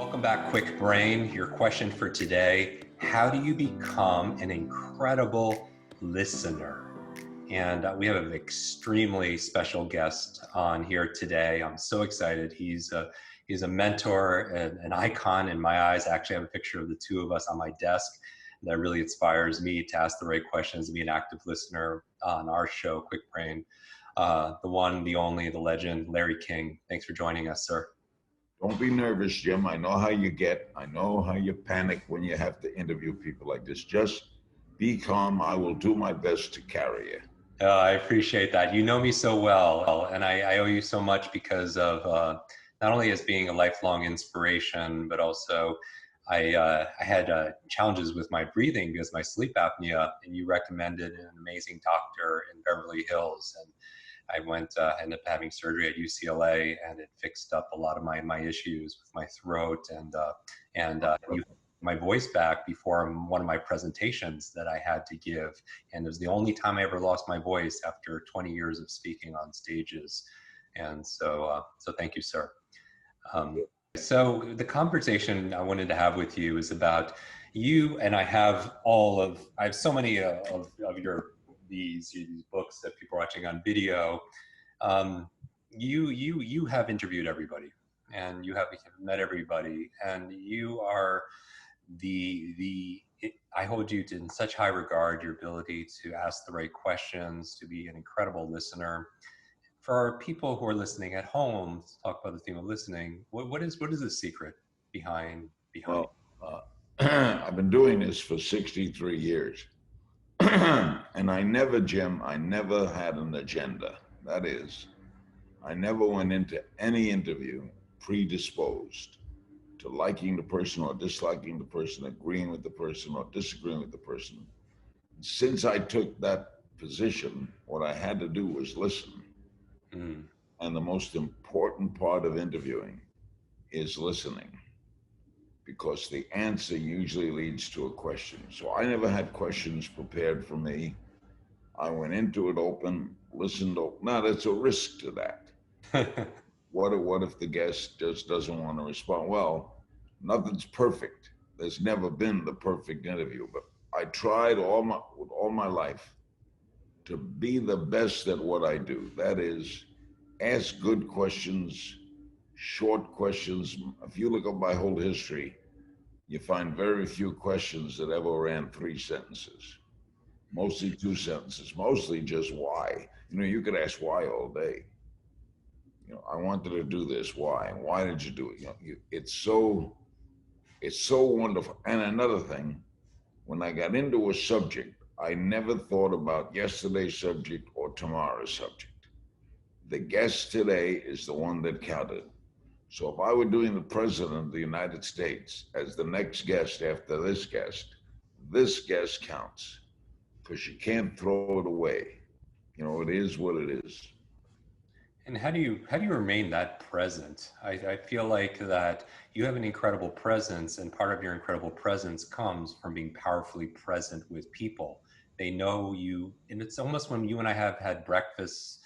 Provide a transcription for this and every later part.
Welcome back, Quick Brain. Your question for today, how do you become an incredible listener? And we have an extremely special guest on here today. I'm so excited. He's a mentor and an icon in my eyes. I actually have a picture of the two of us on my desk. That really inspires me to ask the right questions and be an active listener on our show, Quick Brain. The one, the only, the legend, Larry King. Thanks for joining us, sir. Don't be nervous, Jim. I know how you get. I know how you panic when you have to interview people like this. Just be calm. I will do my best to carry you. I appreciate that. You know me so well, and I owe you so much because of not only as being a lifelong inspiration, but also I had challenges with my breathing because my sleep apnea, and you recommended an amazing doctor in Beverly Hills, and I ended up having surgery at UCLA, and it fixed up a lot of my issues with my throat and my voice back before one of my presentations that I had to give. And it was the only time I ever lost my voice after 20 years of speaking on stages. And so thank you, sir. So the conversation I wanted to have with you is about you, and I have so many of your these books that people are watching on video. You have interviewed everybody, and you have met everybody, and you are I hold you in such high regard, your ability to ask the right questions, to be an incredible listener. For our people who are listening at home, let's talk about the theme of listening. What is the secret behind? Well, I've been doing this for 63 years. And I never had an agenda. That is, I never went into any interview predisposed to liking the person or disliking the person, agreeing with the person or disagreeing with the person. Since I took that position, what I had to do was listen. Mm. And the most important part of interviewing is listening, because the answer usually leads to a question. So I never had questions prepared for me. I went into it open, listened. Now, there's a risk to that. What if the guest just doesn't want to respond? Well, nothing's perfect. There's never been the perfect interview, but I tried with all my life to be the best at what I do. That is, ask good questions, short questions. If you look up my whole history, you find very few questions that ever ran 3 sentences. Mostly 2 sentences, mostly just why. You could ask why all day. I wanted to do this. Why? Why did you do it? It's so wonderful. And another thing, when I got into a subject, I never thought about yesterday's subject or tomorrow's subject. The guest today is the one that counted. So if I were doing the President of the United States as the next guest after this guest counts, because you can't throw it away. It is what it is. And how do you remain that present? I feel like that you have an incredible presence, and part of your incredible presence comes from being powerfully present with people. They know you, and it's almost when you and I have had breakfast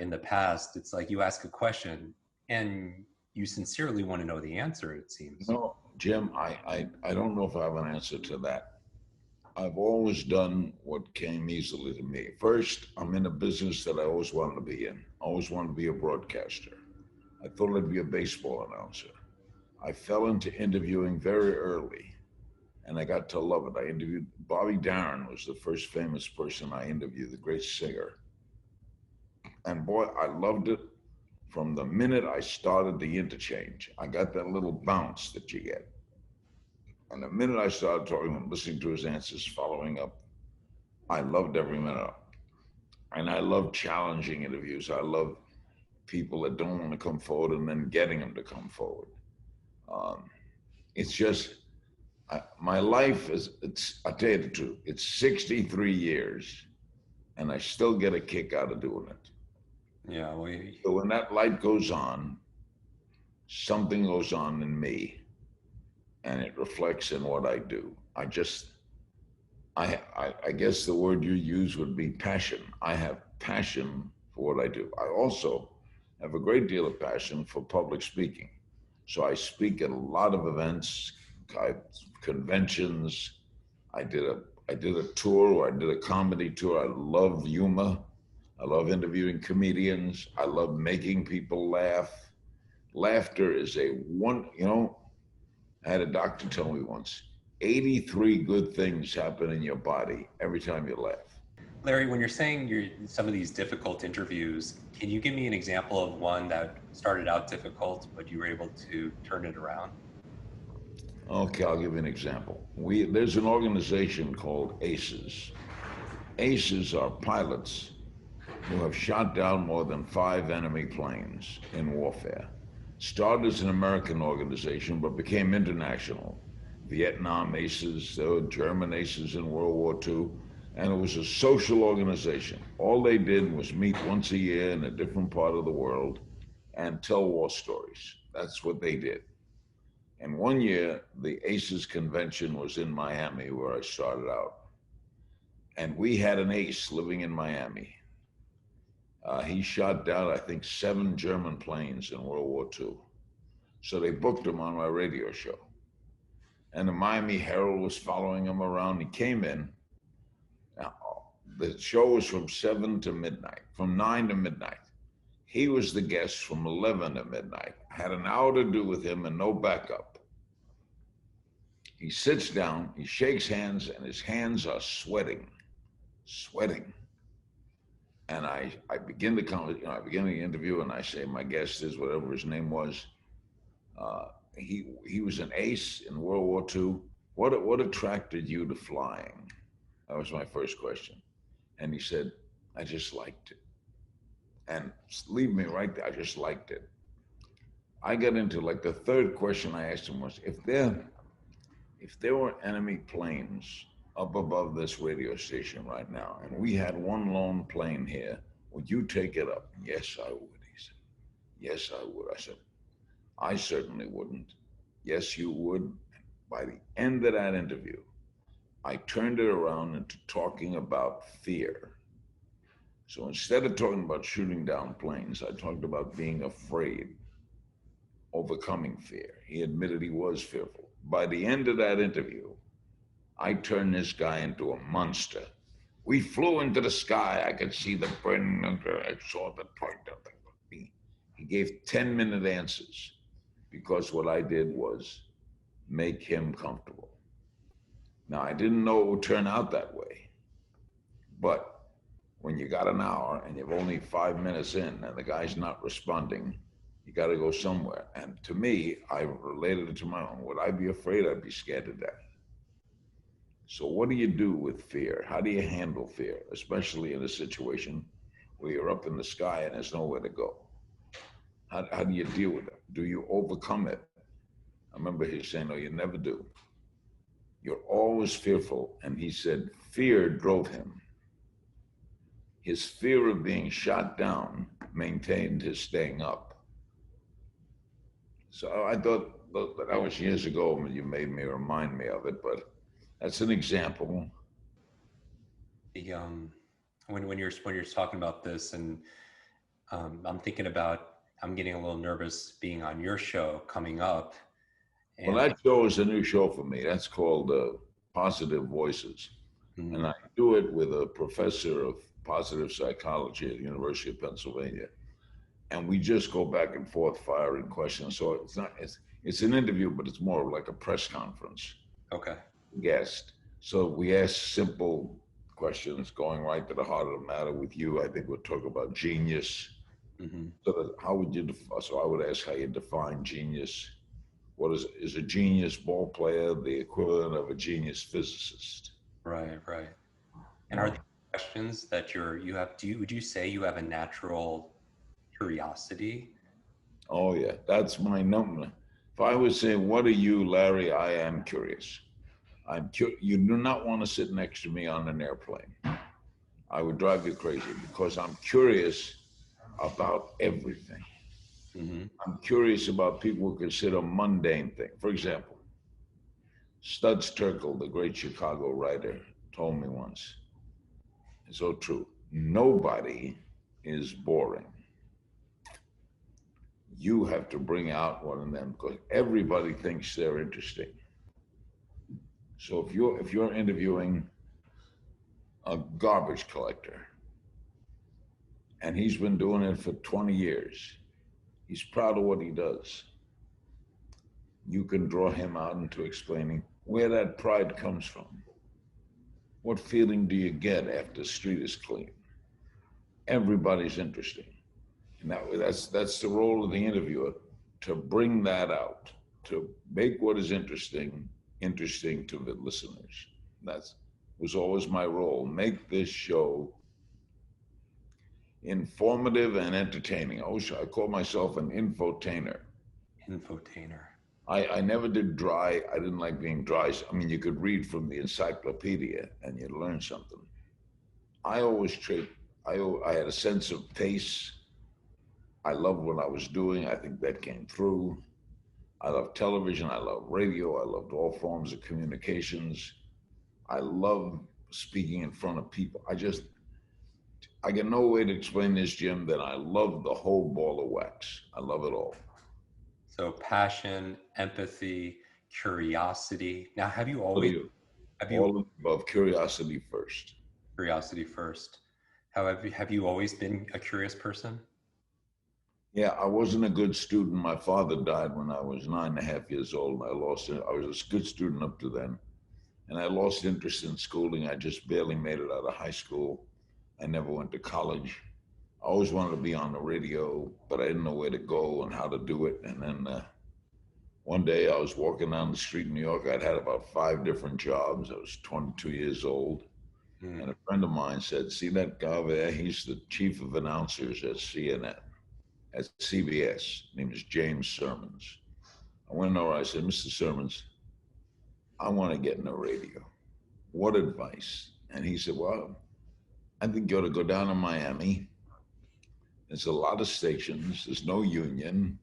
in the past, it's like you ask a question and you sincerely want to know the answer, it seems. No, Jim, I don't know if I have an answer to that. I've always done what came easily to me. First, I'm in a business that I always wanted to be in. I always wanted to be a broadcaster. I thought I'd be a baseball announcer. I fell into interviewing very early, and I got to love it. I interviewed Bobby Darin, was the first famous person I interviewed, the great singer. And boy, I loved it from the minute I started the interchange. I got that little bounce that you get. And the minute I started talking and listening to his answers, following up, I loved every minute of it. And I love challenging interviews. I love people that don't want to come forward and then getting them to come forward. It's just, my life I'll tell you the truth, it's 63 years and I still get a kick out of doing it. Yeah. So when that light goes on, something goes on in me, and it reflects in what I do. I guess the word you use would be passion. I have passion for what I do. I also have a great deal of passion for public speaking. So I speak at a lot of events, I, conventions. I did a I did a tour, or I did a comedy tour. I love humor. I love interviewing comedians. I love making people laugh. Laughter is a one, I had a doctor tell me once, 83 good things happen in your body every time you laugh. Larry, when you're saying some of these difficult interviews, can you give me an example of one that started out difficult, but you were able to turn it around? Okay, I'll give you an example. There's an organization called ACEs. ACEs are pilots who have shot down more than 5 enemy planes in warfare. Started as an American organization, but became international. Vietnam ACEs, there were German ACEs in World War II, and it was a social organization. All they did was meet once a year in a different part of the world and tell war stories. That's what they did. And one year, the ACEs convention was in Miami, where I started out. And we had an ace living in Miami. He shot down, I think, 7 German planes in World War II. So they booked him on my radio show. And the Miami Herald was following him around. He came in. Now, the show was from 7 to midnight, from 9 to midnight. He was the guest from 11 to midnight. I had an hour to do with him and no backup. He sits down, he shakes hands, and his hands are sweating. And I begin I begin the interview, and I say, my guest is whatever his name was. He was an ace in World War II. What attracted you to flying? That was my first question. And he said, I just liked it. And leave me right there. I just liked it. I got into, like, the third question I asked him was, if there were enemy planes up above this radio station right now, and we had one lone plane here, would you take it up? Yes, I would. He said, yes, I would. I said, I certainly wouldn't. Yes, you would. By the end of that interview, I turned it around into talking about fear. So instead of talking about shooting down planes, I talked about being afraid, overcoming fear. He admitted he was fearful. By the end of that interview, I turned this guy into a monster. We flew into the sky. I could see the burning. I saw the point. He gave 10-minute answers because what I did was make him comfortable. Now, I didn't know it would turn out that way, but when you got an hour and you're only 5 minutes in and the guy's not responding, you got to go somewhere. And to me, I related it to my own. Would I be afraid? I'd be scared to death. So what do you do with fear? How do you handle fear, especially in a situation where you're up in the sky and there's nowhere to go? How do you deal with it? Do you overcome it? I remember he saying, no, you never do. You're always fearful. And he said, fear drove him. His fear of being shot down maintained his staying up. So I thought that was years ago, and you made me remind me of it, but that's an example. The when you're talking about this, and I'm thinking about, I'm getting a little nervous being on your show coming up, Well, and that show is a new show for me. That's called Positive Voices. And mm, I do it with a professor of positive psychology at the University of Pennsylvania. And we just go back and forth firing questions. So it's an interview, but it's more like a press conference. okay, Guest. So we ask simple questions going right to the heart of the matter. With you, I think we'll talk about genius. hmm, So that how would you so I would ask how you define genius. What is a genius ball player the equivalent of a genius physicist? right. And are No. these questions that you have? Would you say you have a natural curiosity? Oh yeah, that's my number. If I was saying, "What are you, Larry?" I am curious. You do not want to sit next to me on an airplane. I would drive you crazy because I'm curious about everything. Hmm. I'm curious about people who consider mundane things. For example, Studs Terkel, the great Chicago writer, told me once, it's so true, nobody is boring. you have to bring out one of them because everybody thinks they're interesting. So if you're interviewing a garbage collector and he's been doing it for 20 years, he's proud of what he does. You can draw him out into explaining where that pride comes from. What feeling do you get after the street is clean? Everybody's interesting. And that's the role of the interviewer, to bring that out, to make what is interesting to the listeners. That was always my role. Make this show informative and entertaining. I call myself an infotainer. Infotainer. I never did dry. I didn't like being dry. I mean, you could read from the encyclopedia and you'd learn something. I always trade. I had a sense of pace. I loved what I was doing. I think that came through. I love television. I love radio. I loved all forms of communications. I love speaking in front of people. I get no way to explain this, Jim, that I love the whole ball of wax. I love it all. So passion, empathy, curiosity. Now, have you All above curiosity first. curiosity first? Have you always been a curious person? Yeah, I wasn't a good student. My father died when I was 9.5 years old. I lost it. I was a good student up to then. And I lost interest in schooling. I just barely made it out of high school. I never went to college. I always wanted to be on the radio, but I didn't know where to go and how to do it. And then one day I was walking down the street in New York. I'd had about 5 different jobs. I was 22 years old. And a friend of mine said, "See that guy over there? He's the chief of announcers at CNN, at CBS. His name is James Sermons." I went over, I said, "Mr. Sermons, I want to get in the radio. What advice?" And he said, "Well, I think you ought to go down to Miami. There's a lot of stations. There's no union.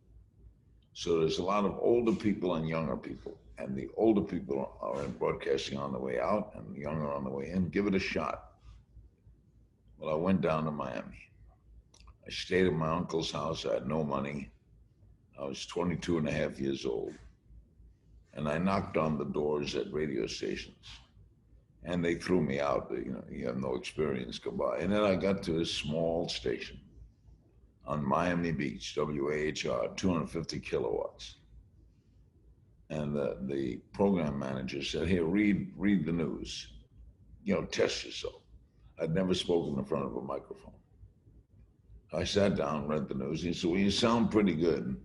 So there's a lot of older people and younger people. And the older people are in broadcasting on the way out and the younger on the way in. Give it a shot." Well, I went down to Miami. I stayed at my uncle's house. I had no money. I was 22 and a half years old. And I knocked on the doors at radio stations. And they threw me out. You have no experience, goodbye. And then I got to a small station on Miami Beach, WAHR, 250 kilowatts. And the program manager said, "Here, read the news. Test yourself." I'd never spoken in front of a microphone. I sat down, read the news. He said, "Well, you sound pretty good.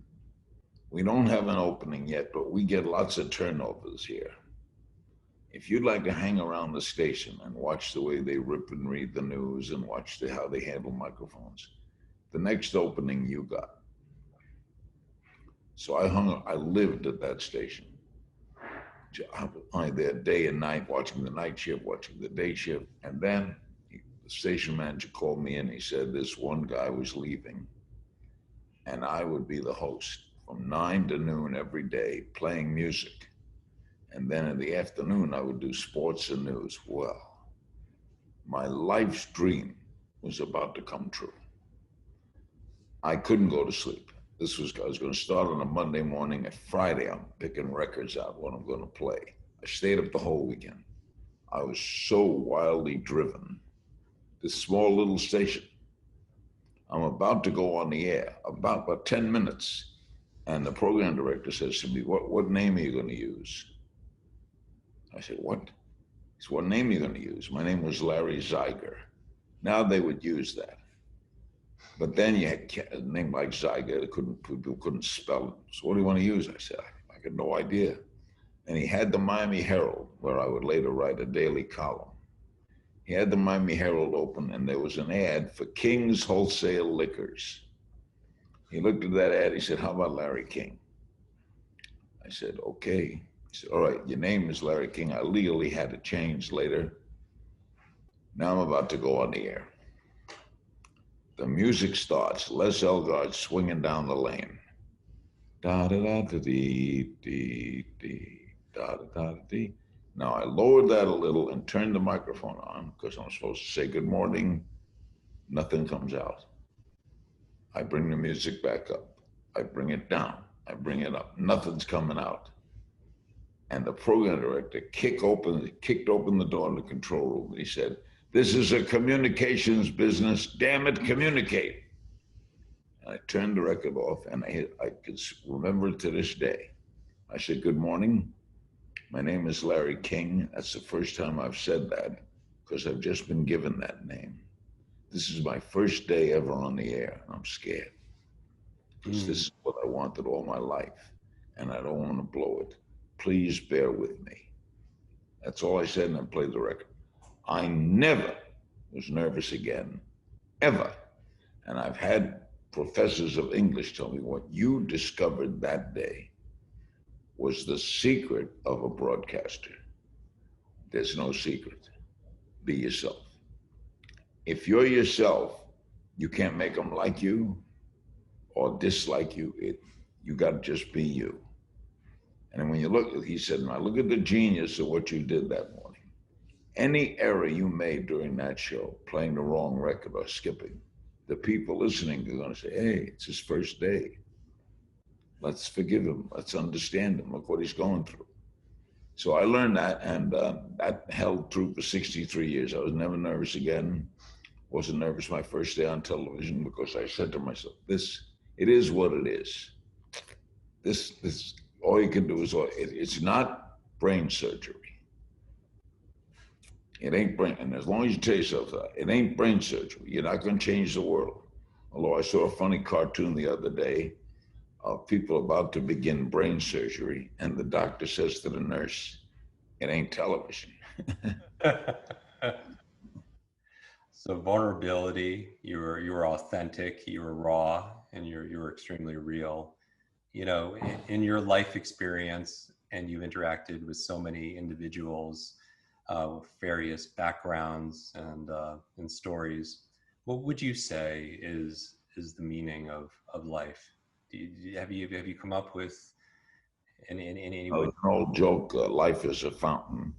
We don't have an opening yet, but we get lots of turnovers here. If you'd like to hang around the station and watch the way they rip and read the news and watch how they handle microphones, the next opening you got." So I lived at that station. I was there day and night, watching the night shift, watching the day shift. And then the station manager called me in. He said this one guy was leaving, and I would be the host from 9 to noon every day, playing music. And then in the afternoon, I would do sports and news. Well, my life's dream was about to come true. I couldn't go to sleep. I was going to start on a Monday morning. At Friday, I'm picking records out, what I'm going to play. I stayed up the whole weekend. I was so wildly driven. This small little station. I'm about to go on the air, about 10 minutes. And the program director says to me, what name are you going to use? I said, "What?" He said, "What name are you going to use?" My name was Larry Zeiger. Now they would use that. But then you had a name like Zeiger, people couldn't spell it. "So what do you want to use?" I said, I had no idea. And he had the Miami Herald, where I would later write a daily column. He had the Miami Herald open, and there was an ad for King's Wholesale Liquors. He looked at that ad. He said, "How about Larry King?" I said, "Okay." He said, "All right, your name is Larry King." I legally had it changed later. Now I'm about to go on the air. The music starts. Les Elgart swinging down the lane. Da da da da dee dee dee da da da dee. Now I lowered that a little and turned the microphone on because I'm supposed to say good morning. Nothing comes out. I bring the music back up. I bring it down. I bring it up. Nothing's coming out. And the program director kicked open the door in the control room. And he said, "This is a communications business. Damn it, communicate." And I turned the record off, and I can remember it to this day. I said, "Good morning. My name is Larry King." That's the first time I've said that because I've just been given that name. This is my first day ever on the air. I'm scared because this is what I wanted all my life, and I don't want to blow it. Please bear with me. That's all I said, and I played the record. I never was nervous again, ever. And I've had professors of English tell me what you discovered that day was the secret of a broadcaster. There's no secret. Be yourself. If you're yourself, you can't make them like you or dislike you. You got to just be you. And when you look, he said, "Now look at the genius of what you did that morning. Any error you made during that show, playing the wrong record or skipping, the people listening are going to say, hey, it's his first day. Let's forgive him. Let's understand him. Look what he's going through." So I learned that, and that held true for 63 years. I was never nervous again. Wasn't nervous my first day on television because I said to myself, it is what it is. This, all you can do is, it's not brain surgery. It ain't brain, and as long as you tell yourself that, it ain't brain surgery. You're not going to change the world. Although I saw a funny cartoon the other day of people about to begin brain surgery, and the doctor says to the nurse, "It ain't television." So vulnerability, you were authentic, you were raw, and you were extremely real. You know, in your life experience, and you've interacted with so many individuals with various backgrounds and stories. What would you say is the meaning of life? Have you come up with any way? An old joke, life is a fountain,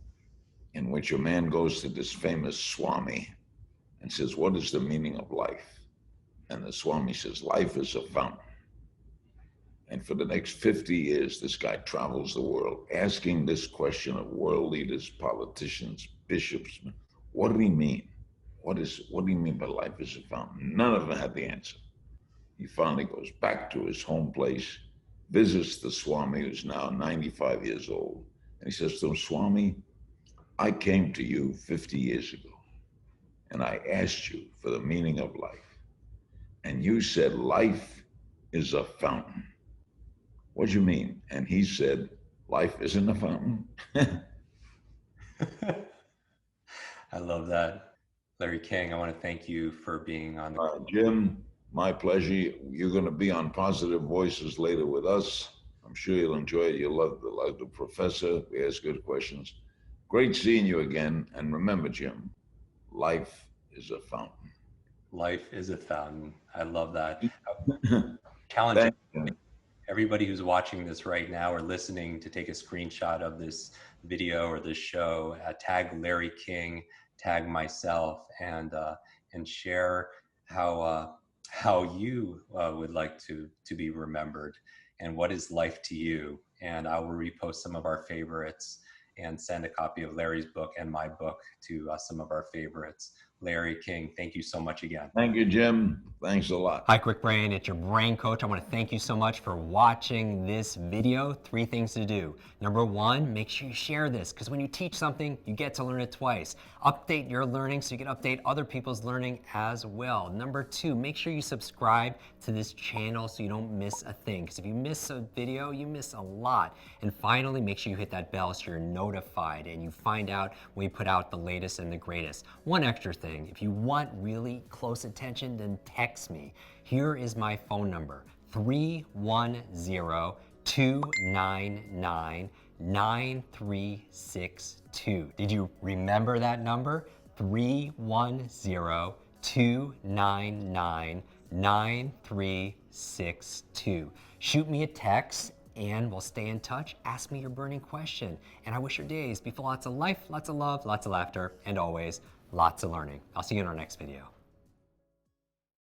in which a man goes to this famous Swami and says, "What is the meaning of life?" And the Swami says, "Life is a fountain." And for the next 50 years, this guy travels the world asking this question of world leaders, politicians, bishops. What did he mean? What do you mean by life is a fountain? None of them had the answer. He finally goes back to his home place, visits the Swami, who's now 95 years old. And he says to him, "Swami, I came to you 50 years ago, and I asked you for the meaning of life. And you said life is a fountain. What do you mean?" And he said, "Life isn't a fountain." I love that. Larry King, I want to thank you for being on the Jim, my pleasure. You're going to be on Positive Voices later with us. I'm sure you'll enjoy it. You'll love the professor. We ask good questions. Great seeing you again. And remember, Jim, life is a fountain. Life is a fountain. I love that. Challenge everybody who's watching this right now or listening to take a screenshot of this video or this show, tag Larry King, tag myself, and share how you would like to be remembered and what is life to you. And I will repost some of our favorites and send a copy of Larry's book and my book to some of our favorites. Larry King, thank you so much again. Thank you, Jim. Thanks a lot. Hi, Kwik Brain. It's your brain coach. I want to thank you so much for watching this video. 3 things to do. Number 1, make sure you share this, because when you teach something, you get to learn it twice. Update your learning so you can update other people's learning as well. Number 2, make sure you subscribe to this channel so you don't miss a thing, because if you miss a video, you miss a lot. And finally, make sure you hit that bell so you're notified and you find out when we put out the latest and the greatest. One extra thing. If you want really close attention, then text me. Here is my phone number, 310-299-9362. Did you remember that number? 310-299-9362. Shoot me a text and we'll stay in touch. Ask me your burning question. And I wish your days be full of lots of life, lots of love, lots of laughter, and always lots of learning. I'll see you in our next video.